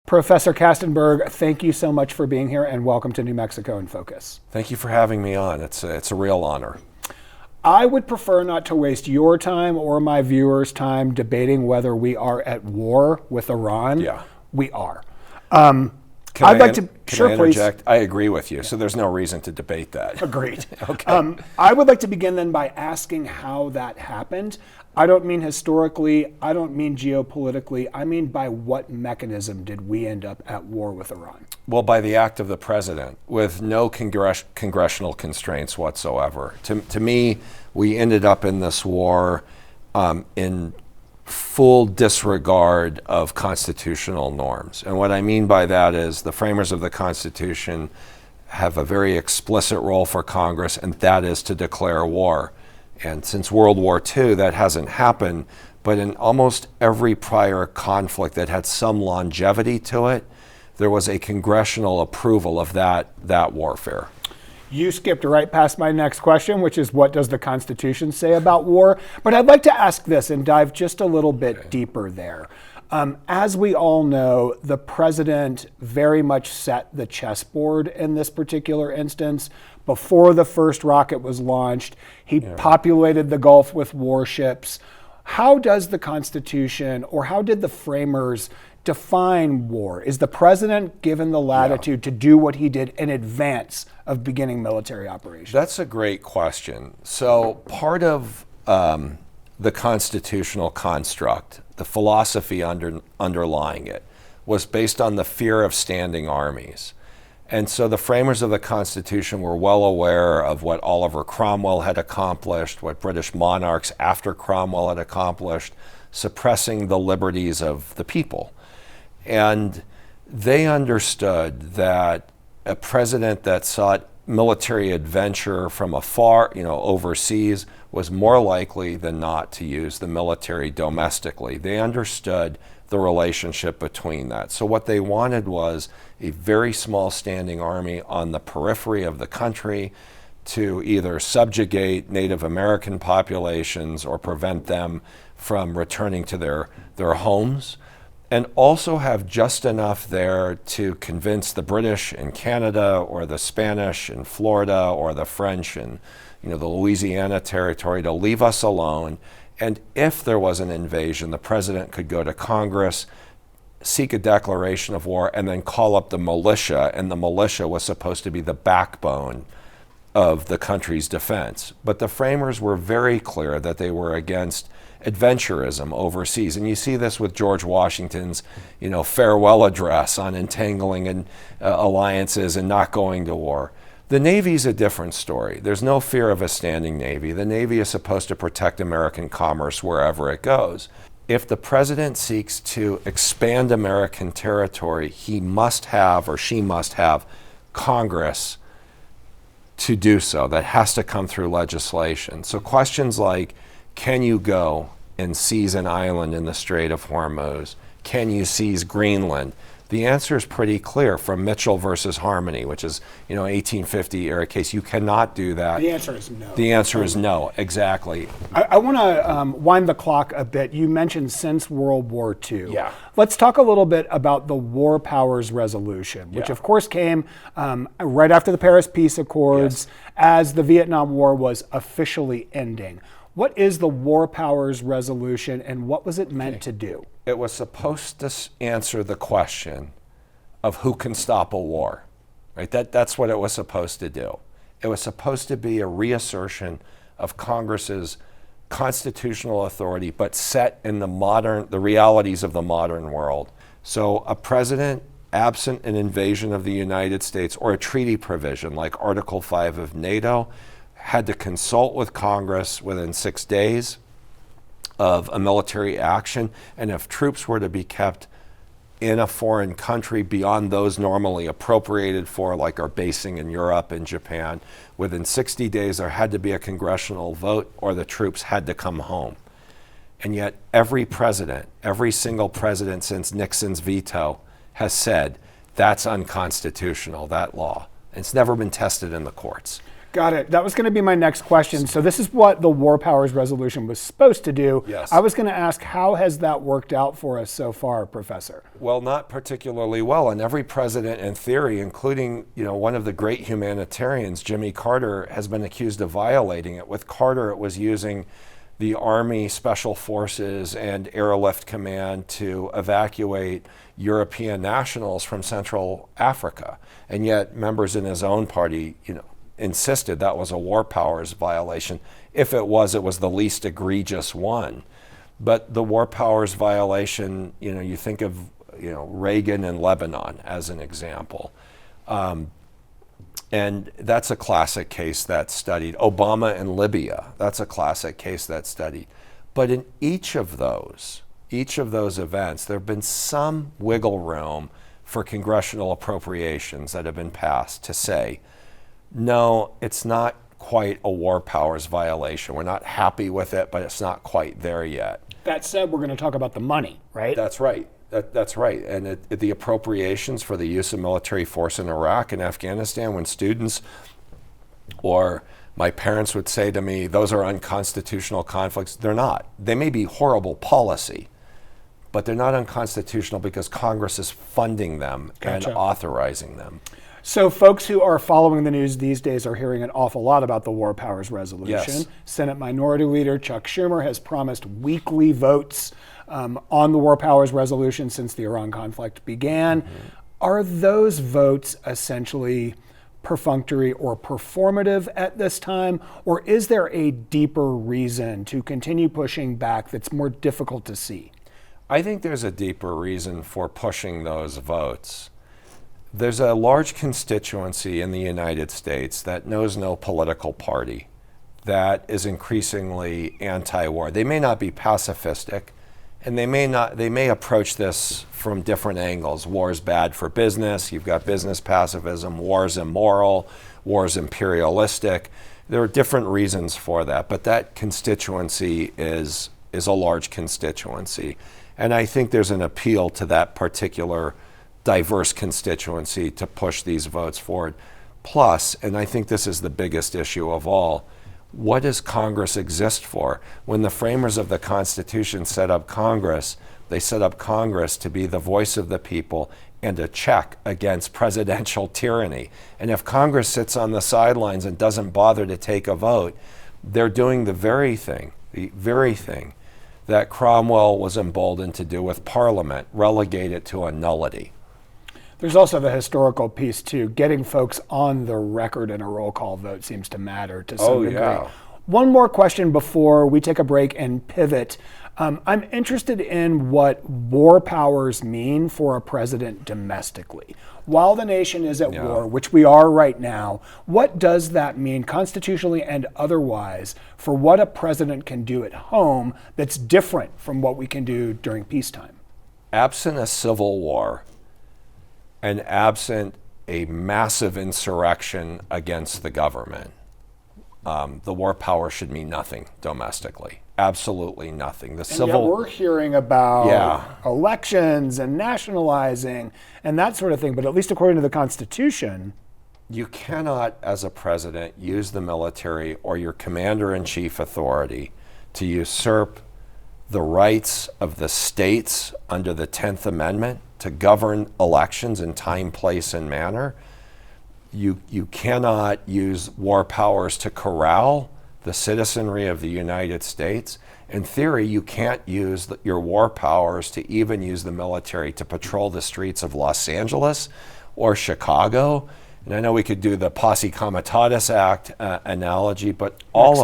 Professor Kastenberg, thank you so much for being here and welcome to New Mexico in Focus. Thank you for having me on. It's a real honor. I would prefer not to waste your time or my viewers' time debating whether we are at war with Iran. Yeah. We are. Can I'd I like to Can I interject? I agree with you, so there's no reason to debate that. Agreed. Okay. I would like to begin then by asking how that happened. I don't mean historically, I don't mean geopolitically, I mean by what mechanism did we end up at war with Iran? Well, by the act of the president, with no congressional constraints whatsoever. To me, we ended up in this war in full disregard of constitutional norms. And what I mean by that is the framers of the Constitution have a very explicit role for Congress, and that is to declare war. And since World War II, that hasn't happened, but in almost every prior conflict that had some longevity to it, there was a congressional approval of that warfare. You skipped right past my next question, which is what does the Constitution say about war? But I'd like to ask this and dive just a little bit deeper there. As we all know, the president very much set the chessboard in this particular instance. Before the first rocket was launched, he populated the Gulf with warships. How does the Constitution, or how did the framers define war? Is the president given the latitude to do what he did in advance of beginning military operations? That's a great question. So part of the constitutional construct, the philosophy underlying it, was based on the fear of standing armies. And so the framers of the Constitution were well aware of what Oliver Cromwell had accomplished, what British monarchs after Cromwell had accomplished, suppressing the liberties of the people. And they understood that a president that sought military adventure from afar, overseas, was more likely than not to use the military domestically. They understood the relationship between that. So what they wanted was a very small standing army on the periphery of the country to either subjugate Native American populations or prevent them from returning to their homes, and also have just enough there to convince the British in Canada or the Spanish in Florida or the French in the Louisiana Territory to leave us alone. And if there was an invasion, the president could go to Congress, seek a declaration of war, and then call up the militia. And the militia was supposed to be the backbone of the country's defense. But the framers were very clear that they were against adventurism overseas. And you see this with George Washington's, farewell address on entangling alliances and not going to war. The Navy's a different story. There's no fear of a standing Navy. The Navy is supposed to protect American commerce wherever it goes. If the president seeks to expand American territory, he must have, or she must have, Congress to do so. That has to come through legislation. So questions like, can you go and seize an island in the Strait of Hormuz? Can you seize Greenland? The answer is pretty clear from Mitchell versus Harmony, which is 1850 era case. You cannot do that. The answer is no. The answer is no, exactly. I want to wind the clock a bit. You mentioned since World War II. Yeah. Let's talk a little bit about the War Powers Resolution, which of course came right after the Paris Peace Accords as the Vietnam War was officially ending. What is the War Powers Resolution and what was it meant to do? It was supposed to answer the question of who can stop a war, right? That's what it was supposed to do. It was supposed to be a reassertion of Congress's constitutional authority, but set in the realities of the modern world. So a president, absent an invasion of the United States or a treaty provision like Article 5 of NATO, had to consult with Congress within 6 days of a military action, and if troops were to be kept in a foreign country beyond those normally appropriated for, like our basing in Europe and Japan, within 60 days there had to be a congressional vote or the troops had to come home. And yet every single president since Nixon's veto has said that's unconstitutional, that law. It's never been tested in the courts. Got it. That was going to be my next question. So this is what the War Powers Resolution was supposed to do. Yes. I was going to ask, how has that worked out for us so far, Professor? Well, not particularly well. And every president in theory, including, one of the great humanitarians, Jimmy Carter, has been accused of violating it. With Carter, it was using the Army Special Forces and Airlift Command to evacuate European nationals from Central Africa. And yet members in his own party, insisted that was a war powers violation. If it was the least egregious one. But the war powers violation, you think of, Reagan and Lebanon as an example. And that's a classic case that's studied. Obama and Libya, that's a classic case that's studied. But in each of those events, there have been some wiggle room for congressional appropriations that have been passed to say, no, it's not quite a war powers violation. We're not happy with it, but it's not quite there yet. That said, we're going to talk about the money, right? That's right. That's right. And the appropriations for the use of military force in Iraq and Afghanistan, when students or my parents would say to me, those are unconstitutional conflicts, they're not. They may be horrible policy, but they're not unconstitutional because Congress is funding them and authorizing them. So folks who are following the news these days are hearing an awful lot about the War Powers Resolution. Yes. Senate Minority Leader Chuck Schumer has promised weekly votes on the War Powers Resolution since the Iran conflict began. Mm-hmm. Are those votes essentially perfunctory or performative at this time? Or is there a deeper reason to continue pushing back that's more difficult to see? I think there's a deeper reason for pushing those votes. There's a large constituency in the United States that knows no political party, that is increasingly anti-war. They may not be pacifistic, and they may approach this from different angles. War is bad for business. You've got business pacifism. War is immoral. War is imperialistic. There are different reasons for that, but that constituency is a large constituency. And I think there's an appeal to that particular diverse constituency to push these votes forward. Plus, and I think this is the biggest issue of all, what does Congress exist for? When the framers of the Constitution set up Congress, they set up Congress to be the voice of the people and a check against presidential tyranny. And if Congress sits on the sidelines and doesn't bother to take a vote, they're doing the very thing that Cromwell was emboldened to do with Parliament, relegate it to a nullity. There's also the historical piece too. Getting folks on the record in a roll call vote seems to matter to some degree. Yeah. One more question before we take a break and pivot. I'm interested in what war powers mean for a president domestically. While the nation is at war, which we are right now, what does that mean constitutionally and otherwise for what a president can do at home that's different from what we can do during peacetime? Absent a civil war, and absent a massive insurrection against the government, the war power should mean nothing domestically. Absolutely nothing. We're hearing about elections and nationalizing and that sort of thing, but at least according to the Constitution, you cannot, as a president, use the military or your commander-in-chief authority to usurp the rights of the states under the 10th Amendment to govern elections in time, place, and manner. You cannot use war powers to corral the citizenry of the United States. In theory, you can't use your war powers to even use the military to patrol the streets of Los Angeles or Chicago. And I know we could do the Posse Comitatus Act analogy, but all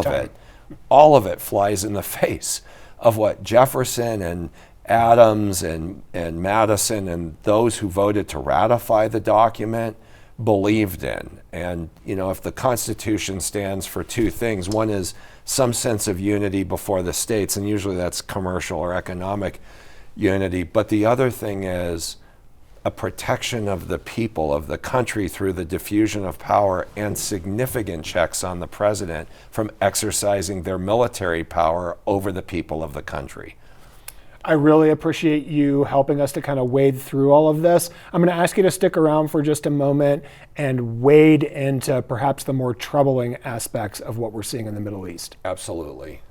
of it flies in the face of what Jefferson and Adams and Madison and those who voted to ratify the document believed in. And if the Constitution stands for two things, one is some sense of unity before the states, and usually that's commercial or economic unity, but the other thing is a protection of the people of the country through the diffusion of power and significant checks on the president from exercising their military power over the people of the country. I really appreciate you helping us to kind of wade through all of this. I'm going to ask you to stick around for just a moment and wade into perhaps the more troubling aspects of what we're seeing in the Middle East. Absolutely.